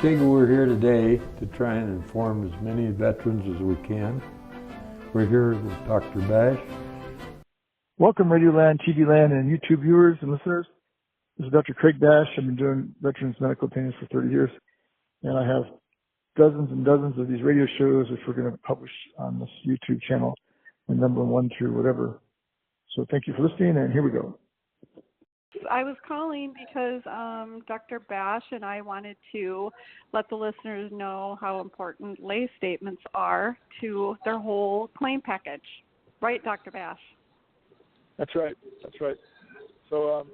think we're here today to try and inform as many veterans as we can. We're here with Dr. Bash. Welcome, Radio Land, TV Land, and YouTube viewers and listeners. This is Dr. Craig Bash. I've been doing veterans medical opinions for 30 years, and I have dozens and dozens of these radio shows which we're going to publish on this YouTube channel, and number 1 through whatever. So thank you for listening, and here we go. I was calling because Dr. Bash and I wanted to let the listeners know how important lay statements are to their whole claim package. Right, Dr. Bash? That's right. So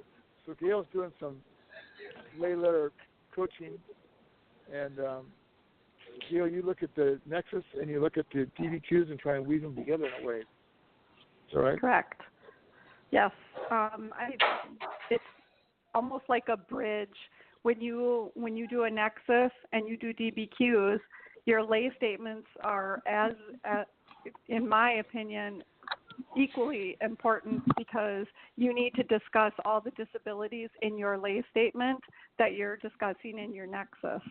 Gail's doing some lay letter coaching, and Gail, you look at the Nexus and you look at the DBQs and try and weave them together in a way. Is that right? Correct. Yes. It's almost like a bridge. When you do a Nexus and you do DBQs, your lay statements are, in my opinion, equally important, because you need to discuss all the disabilities in your lay statement that you're discussing in your Nexus.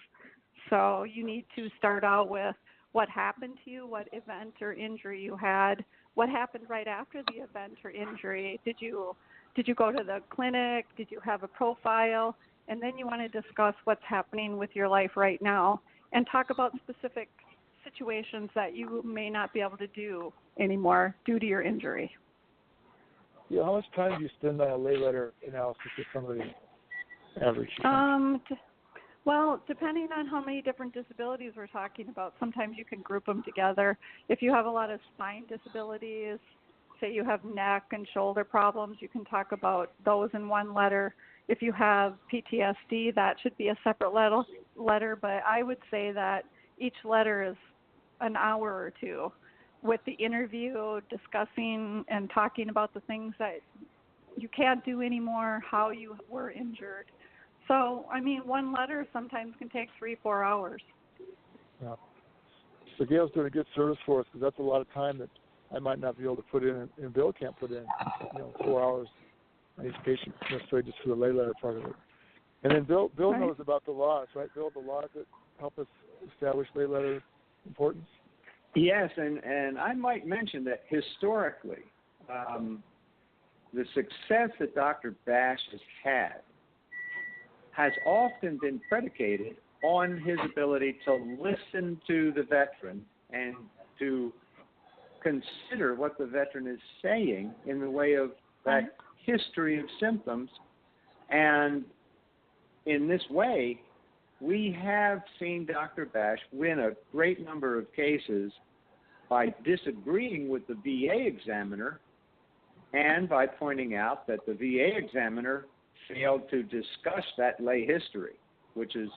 So you need to start out with what happened to you, what event or injury you had, what happened right after the event or injury. Did you go to the clinic? Did you have a profile? And then you want to discuss what's happening with your life right now and talk about specific situations that you may not be able to do anymore due to your injury. Yeah, how much time do you spend on a lay letter analysis with somebody average? Well, depending on how many different disabilities we're talking about, sometimes you can group them together. If you have a lot of spine disabilities, say you have neck and shoulder problems, you can talk about those in one letter. If you have PTSD, that should be a separate letter, but I would say that each letter is an hour or two, with the interview discussing and talking about the things that you can't do anymore, how you were injured. So, I mean, one letter sometimes can take 3-4 hours. Yeah. So Gail's doing a good service for us, because that's a lot of time that I might not be able to put in, and Bill can't put in, 4 hours on each patient necessarily just for the lay letter part of it. And then Bill right. knows about the laws, right, Bill? The laws that help us establish lay letter importance? Yes, and I might mention that historically, the success that Dr. Bash has had has often been predicated on his ability to listen to the veteran and to consider what the veteran is saying in the way of that history of symptoms. And in this way, we have seen Dr. Bash win a great number of cases by disagreeing with the VA examiner and by pointing out that the VA examiner failed to discuss that lay history, which is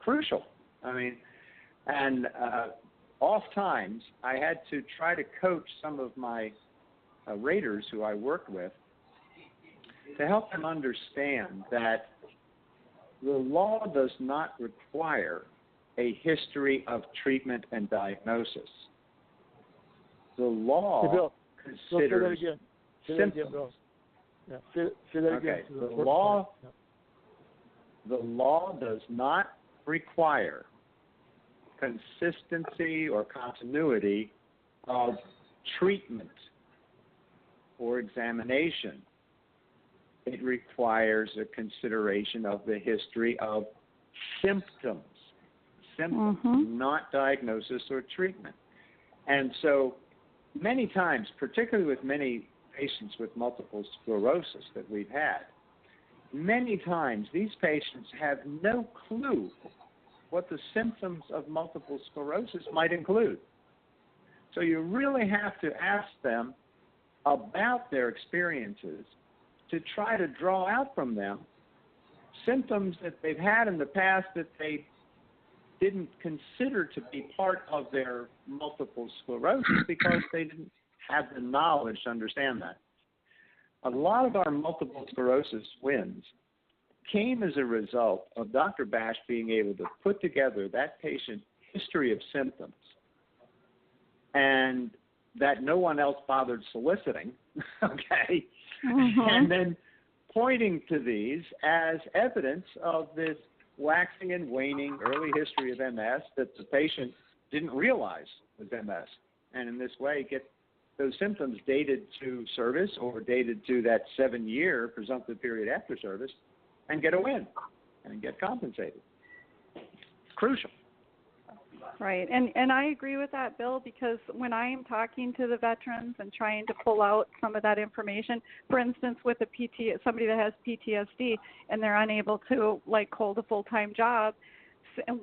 crucial. I mean, and oft times I had to try to coach some of my raters who I worked with to help them understand that the law does not require a history of treatment and diagnosis. The law considers symptoms. Yeah, say that again. Okay. The law does not require consistency or continuity of treatment or examination. It requires a consideration of the history of symptoms, not diagnosis or treatment. And so many times, particularly with many patients with multiple sclerosis that we've had, many times these patients have no clue what the symptoms of multiple sclerosis might include. So you really have to ask them about their experiences to try to draw out from them symptoms that they've had in the past that they didn't consider to be part of their multiple sclerosis because they didn't have the knowledge to understand that. A lot of our multiple sclerosis wins came as a result of Dr. Bash being able to put together that patient's history of symptoms, and that no one else bothered soliciting, okay, and then pointing to these as evidence of this waxing and waning early history of MS that the patient didn't realize was MS. And in this way, get those symptoms dated to service or dated to that 7-year presumptive period after service and get a win and get compensated. It's crucial. Right, and I agree with that, Bill, because when I am talking to the veterans and trying to pull out some of that information, for instance, with somebody that has PTSD and they're unable to hold a full-time job,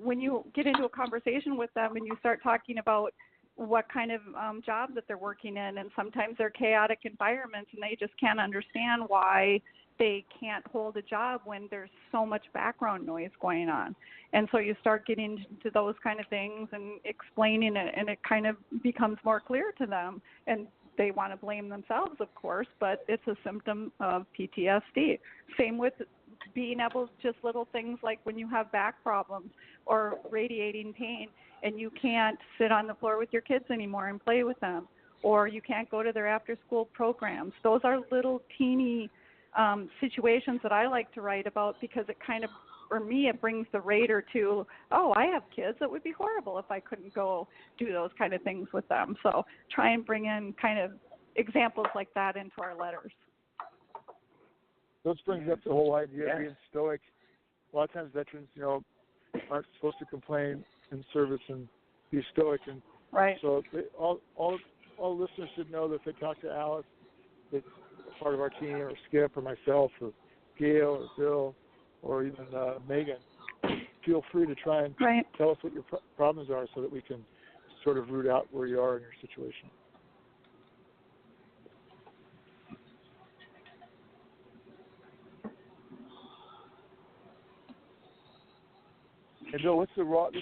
when you get into a conversation with them and you start talking about what kind of job that they're working in, and sometimes they're chaotic environments and they just can't understand why they can't hold a job when there's so much background noise going on. And so you start getting into those kind of things and explaining it, and it kind of becomes more clear to them. And they want to blame themselves, of course, but it's a symptom of PTSD. Same with being able, just little things like when you have back problems or radiating pain and you can't sit on the floor with your kids anymore and play with them, or you can't go to their after-school programs. Those are little teeny situations that I like to write about, because it kind of, for me, it brings the rater to, oh, I have kids. It would be horrible if I couldn't go do those kind of things with them. So try and bring in kind of examples like that into our letters. This brings up the whole idea of being stoic. A lot of times veterans, aren't supposed to complain in service and be stoic. And right. So all listeners should know that if they talk to Alice, that's part of our team, or Skip, or myself, or Gail, or Bill, or even Megan, feel free to try and tell us what your problems are so that we can sort of root out where you are in your situation. And Bill, there's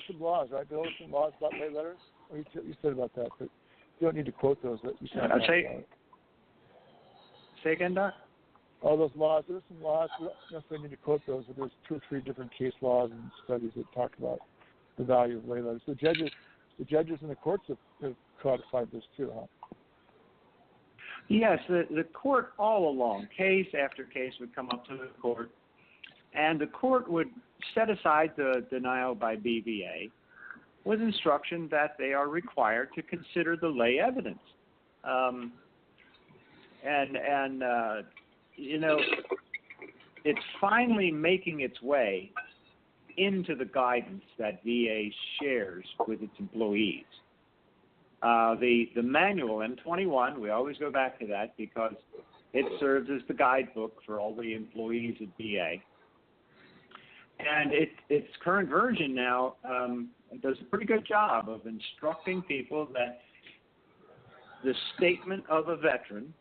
some laws, right? Bill, some laws about lay letters? Or you said about that, but you don't need to quote those. Say again, Doc? All those laws, there's some laws, we don't necessarily need to quote those, but there's 2 or 3 different case laws and studies that talk about the value of lay letters. The judges in the courts have codified this too, huh? Yes, the court all along, case after case, would come up to the court, and the court would set aside the denial by BVA with instruction that they are required to consider the lay evidence. It's finally making its way into the guidance that VA shares with its employees. The manual, M21, we always go back to that because it serves as the guidebook for all the employees at VA. And its current version now does a pretty good job of instructing people that the statement of a veteran,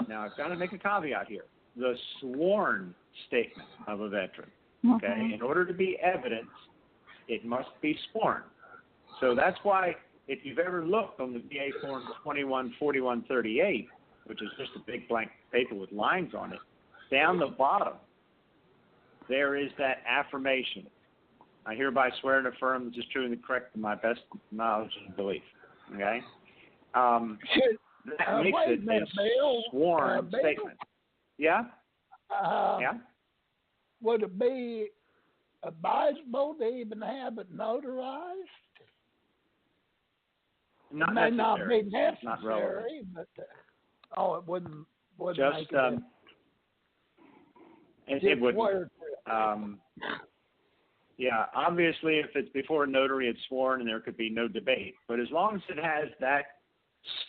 now I've got to make a caveat here, the sworn statement of a veteran, okay, in order to be evidence, it must be sworn. So that's why if you've ever looked on the VA form 214138, which is just a big blank paper with lines on it, down the bottom, there is that affirmation. I hereby swear and affirm this is true and correct to my best knowledge and belief. Okay? That makes it a sworn statement. Yeah? Yeah? Would it be advisable to even have it notarized? Not it may necessary. not be necessary, not relevant. but it wouldn't Just make it. It wouldn't. Yeah, obviously, if it's before a notary, it's sworn, and there could be no debate. But as long as it has that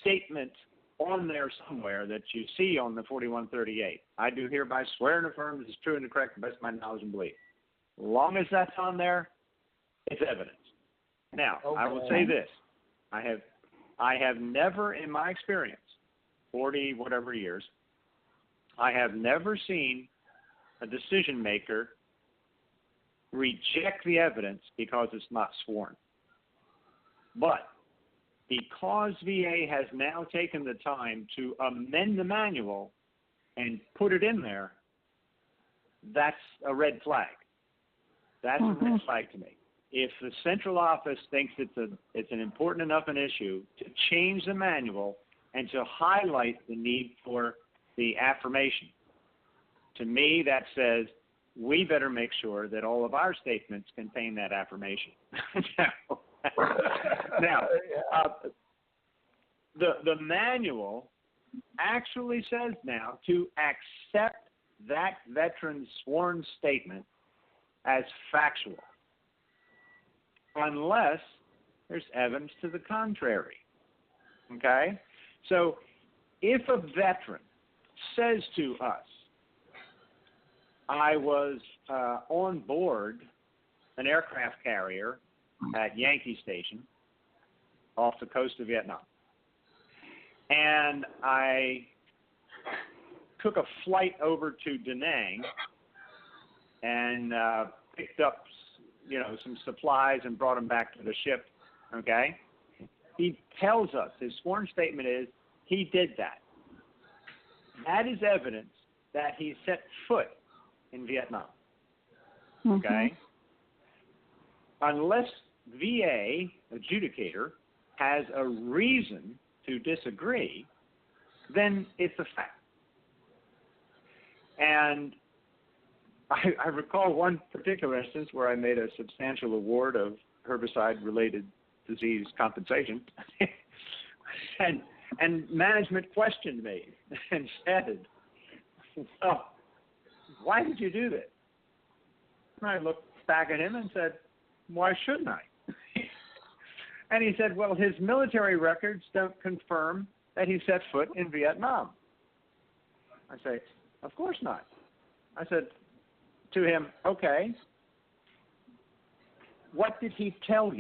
statement on there somewhere that you see on the 4138, I do hereby swear and affirm this is true and correct to the best of my knowledge and belief. As long as that's on there, it's evidence. Now, I will say this: I have never, in my experience, 40 whatever years, I have never seen a decision maker reject the evidence because it's not sworn. But because VA has now taken the time to amend the manual and put it in there, that's a red flag. That's a red flag to me. If the central office thinks it's an important enough an issue to change the manual and to highlight the need for the affirmation, to me that says we better make sure that all of our statements contain that affirmation. Now, the manual actually says now to accept that veteran's sworn statement as factual, unless there's evidence to the contrary. Okay? So if a veteran says to us, I was on board an aircraft carrier at Yankee Station off the coast of Vietnam, and I took a flight over to Da Nang and picked up, some supplies and brought them back to the ship, okay? He tells us, his sworn statement is, he did that. That is evidence that he set foot in Vietnam, okay? Unless VA adjudicator has a reason to disagree, then it's a fact. And I recall one particular instance where I made a substantial award of herbicide-related disease compensation, and management questioned me and said, well, why did you do this? And I looked back at him and said, why shouldn't I? And he said, well, his military records don't confirm that he set foot in Vietnam. I say, of course not. I said to him, okay, what did he tell us?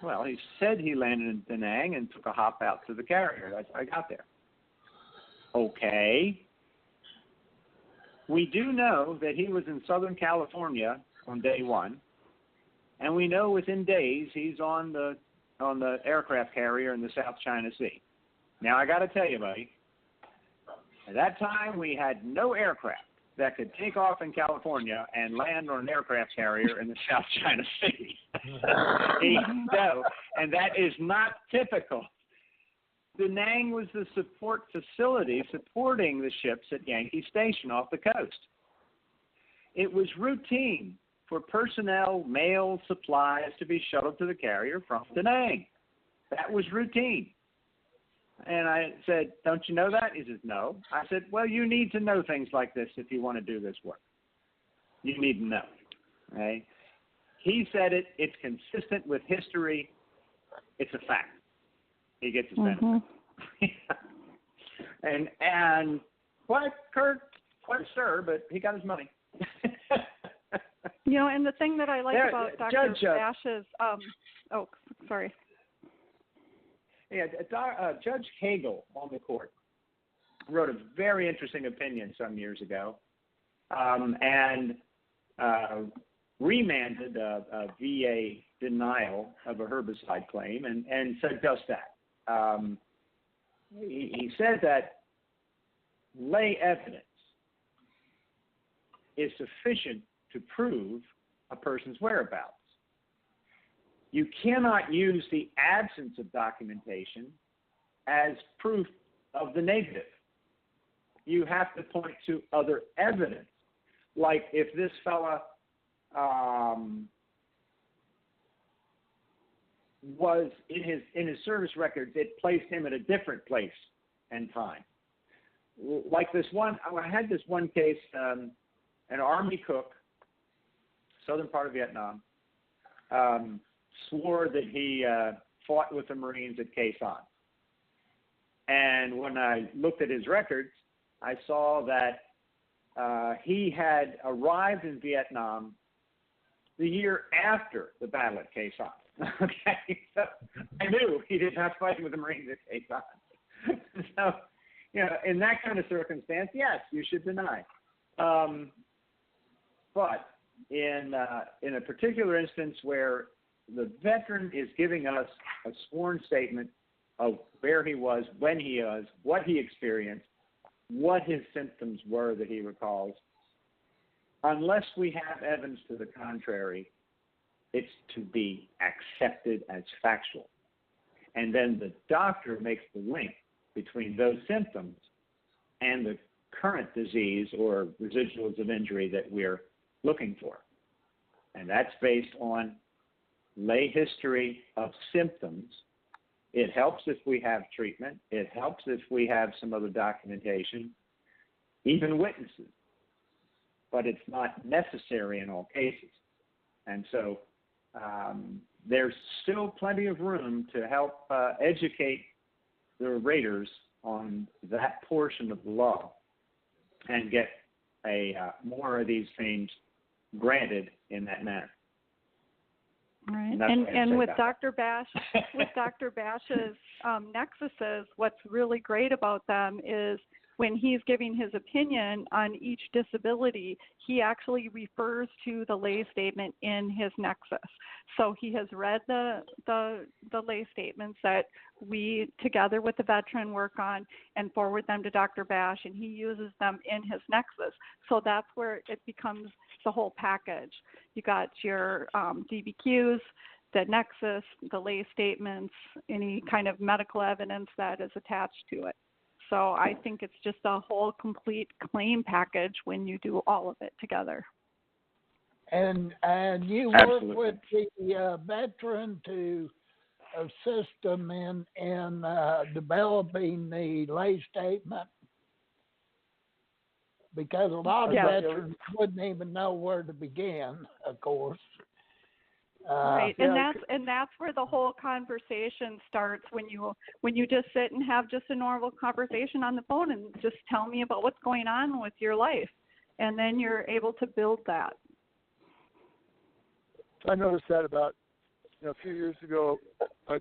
Well, he said he landed in Da Nang and took a hop out to the carrier. That's how I got there. Okay. We do know that he was in Southern California on day one, and we know within days he's on the aircraft carrier in the South China Sea. Now, I got to tell you, buddy, at that time we had no aircraft that could take off in California and land on an aircraft carrier in the South China Sea. No, and that is not typical. Da Nang was the support facility supporting the ships at Yankee Station off the coast. It was routine for personnel, mail, supplies to be shuttled to the carrier from Da Nang. That was routine. And I said, don't you know that? He says, no. I said, well, you need to know things like this if you want to do this work. You need to know. Okay? He said it. It's consistent with history. It's a fact. He gets his benefit. And what, Kurt? What, sir? But he got his money. And the thing that I like about Dr. Bash's, sorry. Yeah, Judge Hagel on the court wrote a very interesting opinion some years ago, and remanded a VA denial of a herbicide claim, and said just that. He said that lay evidence is sufficient to prove a person's whereabouts. You cannot use the absence of documentation as proof of the negative. You have to point to other evidence. Like if this fella was in his service records, it placed him at a different place and time. Like this one, I had this one case, an Army cook, southern part of Vietnam, swore that he fought with the Marines at Quezon. And when I looked at his records, I saw that he had arrived in Vietnam the year after the battle at Quezon. Okay, so I knew he did not fight with the Marines at Quezon. So, in that kind of circumstance, yes, you should deny. But in a particular instance where the veteran is giving us a sworn statement of where he was, when he was, what he experienced, what his symptoms were that he recalls, unless we have evidence to the contrary, it's to be accepted as factual. And then the doctor makes the link between those symptoms and the current disease or residuals of injury that we're looking for. And that's based on lay history of symptoms. It helps if we have treatment. It helps if we have some other documentation, even witnesses. But it's not necessary in all cases. And so there's still plenty of room to help educate the raters on that portion of the law and get more of these claims granted in that manner. Right. And with Dr. Bash, with Dr. Bash's Nexuses, what's really great about them is when he's giving his opinion on each disability, he actually refers to the lay statement in his Nexus. So he has read the lay statements that we, together with the veteran, work on and forward them to Dr. Bash, and he uses them in his Nexus. So that's where it becomes the whole package. You got your DBQs, the Nexus, the lay statements, any kind of medical evidence that is attached to it. So I think it's just a whole complete claim package when you do all of it together. And you Absolutely. work with the veteran to assist them in developing the lay statement? Because a lot of veterans wouldn't even know where to begin, of course. Right, and that's where the whole conversation starts, when you just sit and have just a normal conversation on the phone and just tell me about what's going on with your life, and then you're able to build that. I noticed that about a few years ago. I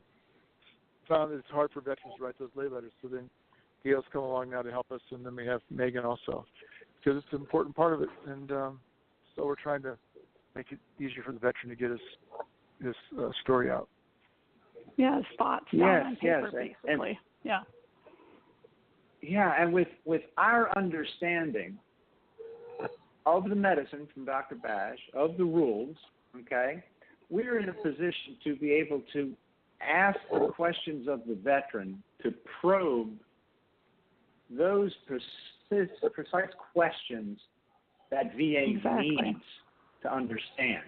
found that it's hard for veterans to write those lay letters. So then Gail's come along now to help us, and then we have Megan also, because it's an important part of it. And so we're trying to make it easier for the veteran to get his story out. Yeah, spots down on paper, basically. And with our understanding of the medicine from Dr. Bash, of the rules, okay, we're in a position to be able to ask the questions of the veteran to probe those precise questions that VA needs to understand.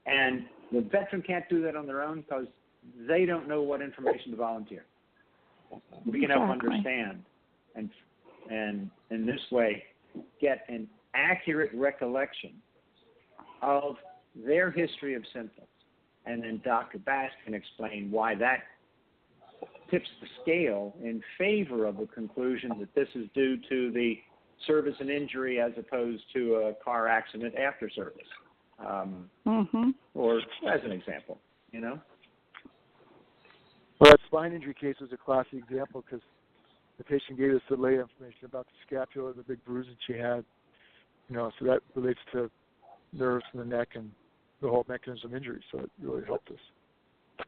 And the veteran can't do that on their own because they don't know what information to volunteer. We can help understand and in this way get an accurate recollection of their history of symptoms. And then Dr. Bash can explain why that tips the scale in favor of the conclusion that this is due to the service and injury as opposed to a car accident after service. Or as an example, Well, that spine injury case was a classic example because the patient gave us the lay information about the scapula, the big bruise that she had. So that relates to nerves in the neck and the whole mechanism of injury. So it really helped us.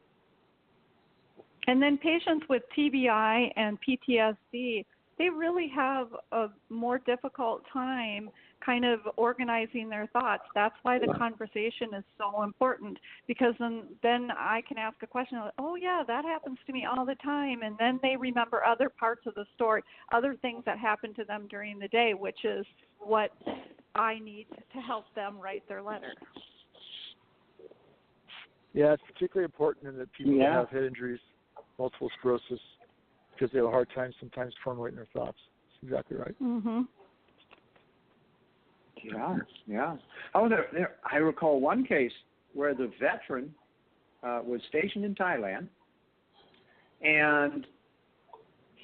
And then patients with TBI and PTSD, they really have a more difficult time kind of organizing their thoughts. That's why the conversation is so important, because then I can ask a question like, oh yeah, that happens to me all the time, and then they remember other parts of the story, other things that happened to them during the day, which is what I need to help them write their letter. Yeah, it's particularly important in that people that have head injuries, multiple sclerosis, because they have a hard time sometimes formulating their thoughts. That's exactly right. Yeah. Oh, I recall one case where the veteran was stationed in Thailand, and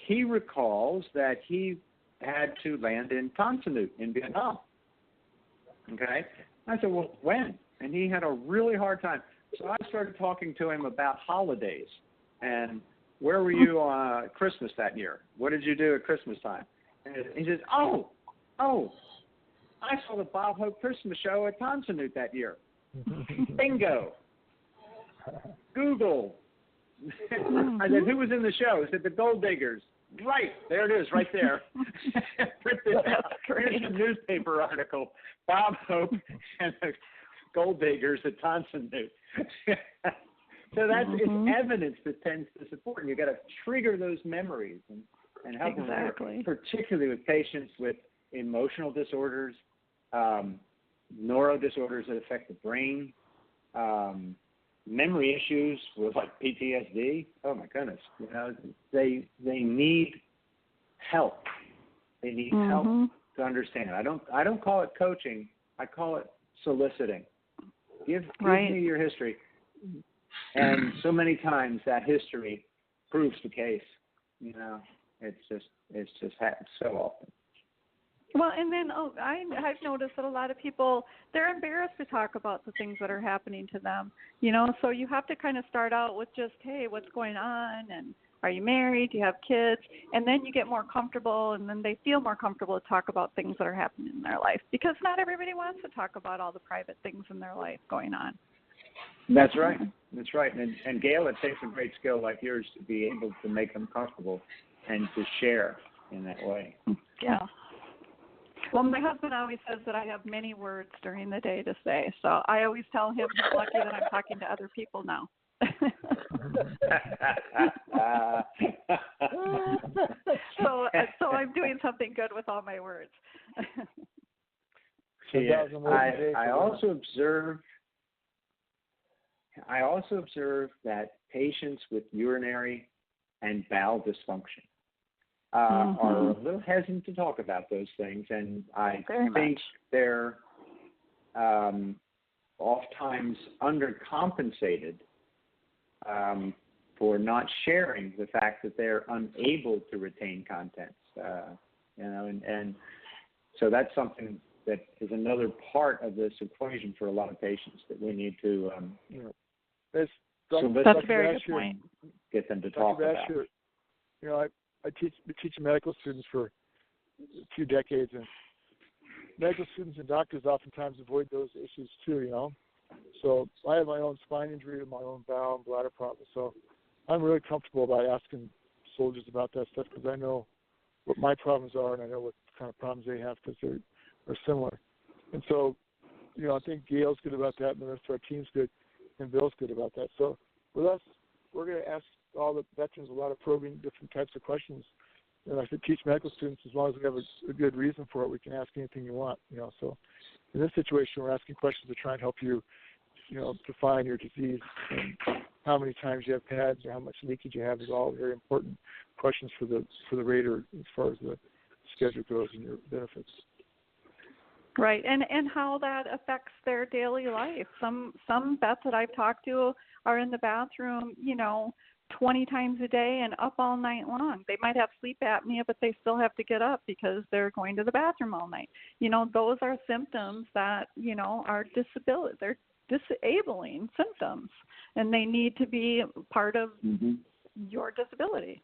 he recalls that he had to land in Tan Son Nhut in Vietnam. Okay? I said, well, when? And he had a really hard time. So I started talking to him about holidays and where were you on Christmas that year? What did you do at Christmas time? And he says, oh, I saw the Bob Hope Christmas show at Tan Son Nhut that year. Bingo. Google. I said, who was in the show? He said, the Gold Diggers. Right, there it is, right there. Printed out. Here's the newspaper article. Bob Hope and the Gold Diggers at Tan Son Nhut. So that's it's evidence that tends to support, and you've got to trigger those memories and help them, particularly with patients with emotional disorders, neuro disorders that affect the brain, memory issues with like PTSD. Oh my goodness, they need help. They need help to understand. I don't call it coaching. I call it soliciting. Give me your history. And so many times that history proves the case. It's just happens so often. Well, and then I've noticed that a lot of people, they're embarrassed to talk about the things that are happening to them, so you have to kind of start out with just, hey, what's going on, and are you married, do you have kids, and then you get more comfortable, and then they feel more comfortable to talk about things that are happening in their life, because not everybody wants to talk about all the private things in their life going on. That's right. And Gail, it takes a great skill like yours to be able to make them comfortable and to share in that way. Yeah. Well, my husband always says that I have many words during the day to say, so I always tell him he's lucky that I'm talking to other people now. So I'm doing something good with all my words. Yes, I also observe that patients with urinary and bowel dysfunction are a little hesitant to talk about those things, and I think they're oftentimes undercompensated for not sharing the fact that they're unable to retain contents, and so that's something that is another part of this equation for a lot of patients that we need to that's a very good point. Get them to talk about. I teach medical students for a few decades, and medical students and doctors oftentimes avoid those issues too, So I have my own spine injury and my own bowel and bladder problems, so I'm really comfortable about asking soldiers about that stuff because I know what my problems are and I know what kind of problems they have because they're similar. And so, I think Gail's good about that and the rest of our team's good and Bill's good about that. So with us, we're going to ask all the veterans a lot of probing different types of questions. And I should teach medical students as long as we have a good reason for it, we can ask anything you want, So in this situation, we're asking questions to try and help you, define your disease and how many times you have pads or how much leakage you have is all very important questions for the rater as far as the schedule goes and your benefits. Right, and how that affects their daily life. Some vets that I've talked to are in the bathroom, 20 times a day and up all night long. They might have sleep apnea, but they still have to get up because they're going to the bathroom all night. Those are symptoms that, are disability. They're disabling symptoms, and they need to be part of your disability.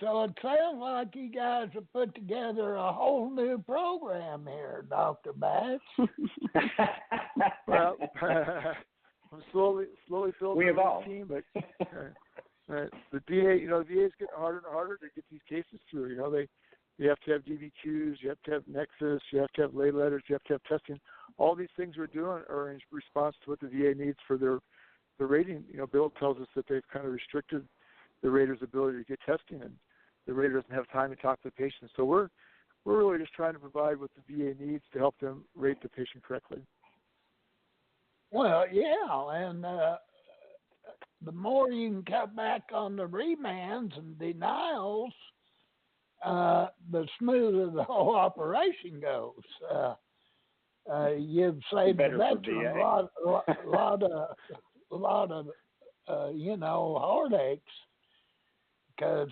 So it sounds like you guys have put together a whole new program here, Dr. Bash. Well, I'm slowly building a team, but the VA, the VA is getting harder and harder to get these cases through. You have to have DBQs, you have to have Nexus, you have to have lay letters, you have to have testing. All these things we're doing are in response to what the VA needs for their rating. Bill tells us that they've kind of restricted the rater's ability to get testing, and the rater doesn't have time to talk to the patient. So we're really just trying to provide what the VA needs to help them rate the patient correctly. Well, yeah, and the more you can cut back on the remands and denials, the smoother the whole operation goes. You've saved the veteran a lot of heartaches. Because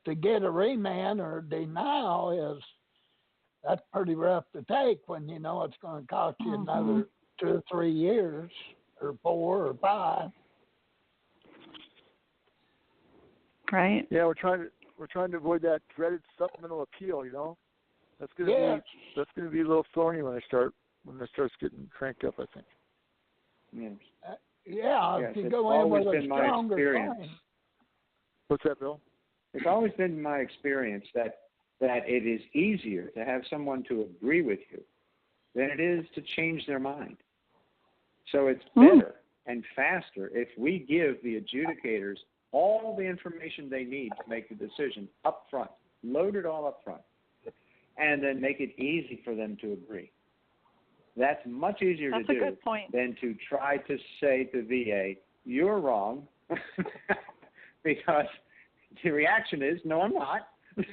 to get a remand or a denial that's pretty rough to take when it's going to cost you another 2 or 3 years or 4 or 5. Right. Yeah, we're trying to avoid that dreaded supplemental appeal. That's going to be a little thorny when it starts getting cranked up, I think. If you go in with a stronger claim. What's that, Bill? It's always been my experience that it is easier to have someone to agree with you than it is to change their mind. So it's better and faster if we give the adjudicators all the information they need to make the decision up front, load it all up front, and then make it easy for them to agree. That's much easier to do than to try to say to VA, you're wrong, because the reaction is, no, I'm not. So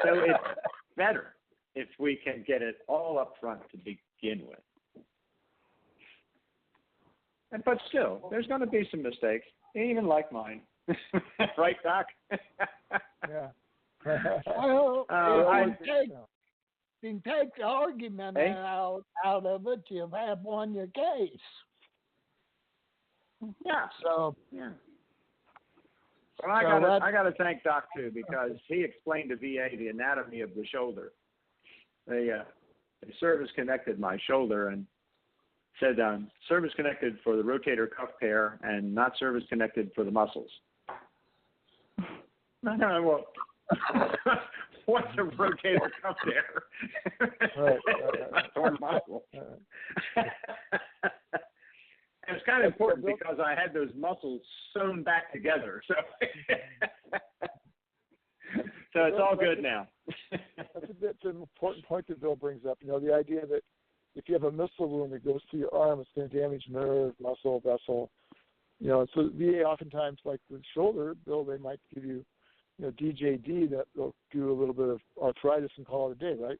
it's better if we can get it all up front to begin with. But still, there's going to be some mistakes, even like mine. Right, Doc? Yeah. Well, you can take the argument out of it, you've had won your case. Yeah. So, yeah. Well, I got to thank Doc too, because he explained to VA the anatomy of the shoulder. They service connected my shoulder and said service connected for the rotator cuff pair and not service connected for the muscles. Well, what's a rotator cuff pair? Or muscle. And it's kind of important because I had those muscles sewn back together. So it's all good now. That's an important point that Bill brings up. The idea that if you have a missile wound that goes through your arm, it's going to damage nerve, muscle, vessel. So VA oftentimes, like with shoulder, Bill, they might give you, DJD that will do a little bit of arthritis and call it a day, right?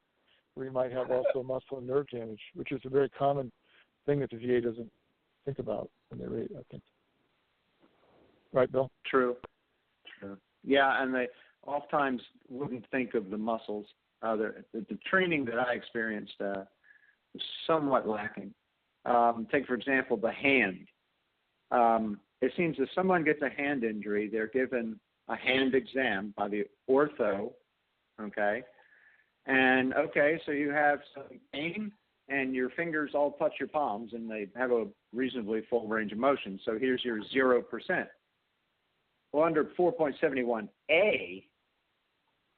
Where you might have also muscle and nerve damage, which is a very common thing that the VA doesn't think about when they rate, I think. Right, Bill? True. Yeah, and they oftentimes wouldn't think of the muscles. The training that I experienced was somewhat lacking. Take, for example, the hand. It seems if someone gets a hand injury, they're given a hand exam by the ortho, okay? And, so you have some pain, and your fingers all touch your palms, and they have a reasonably full range of motion. So here's your 0%. Well, under 4.71A,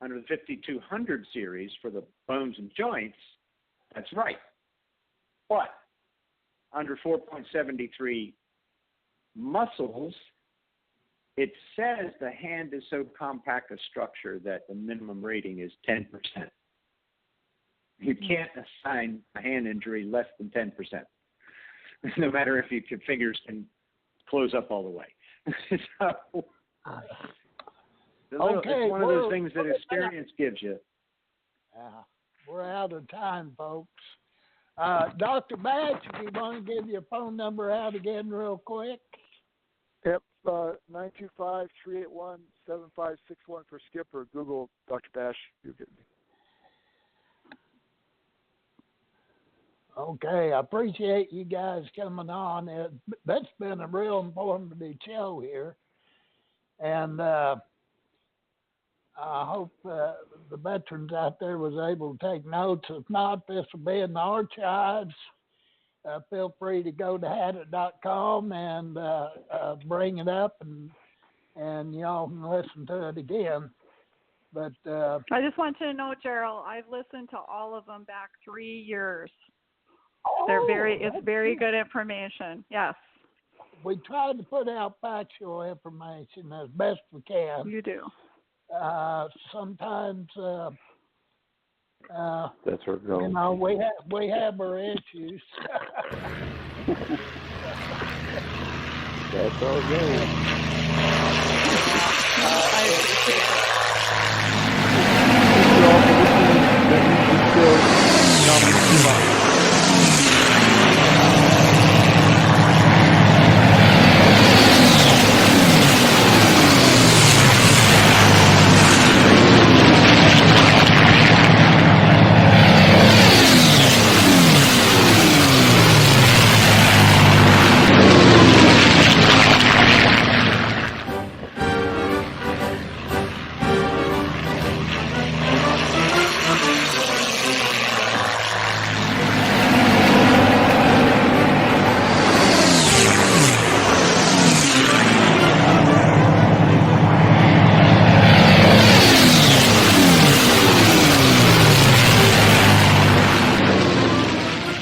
under the 5200 series for the bones and joints, that's right. But under 4.73 muscles, it says the hand is so compact a structure that the minimum rating is 10%. You can't assign a hand injury less than 10%, no matter if your fingers can close up all the way. So, it's one of those things that experience gives you. We're out of time, folks. Dr. Batch, if you want to give your phone number out again real quick. Yep, 925-381-7561 for Skip, or Google Dr. Bash. You'll get me. Okay, I appreciate you guys coming on. That's been a real informative show here. And I hope the veterans out there was able to take notes. If not, this will be in the archives. Feel free to go to hadit.com and bring it up, and y'all can listen to it again. But I just want you to know, Gerald, I've listened to all of them back 3 years. It's very good information. Yes. We try to put out factual information as best we can. You do. Sometimes that's our goal. we have our issues. That's our goal. I appreciate it. Thank you all for listening. That means we still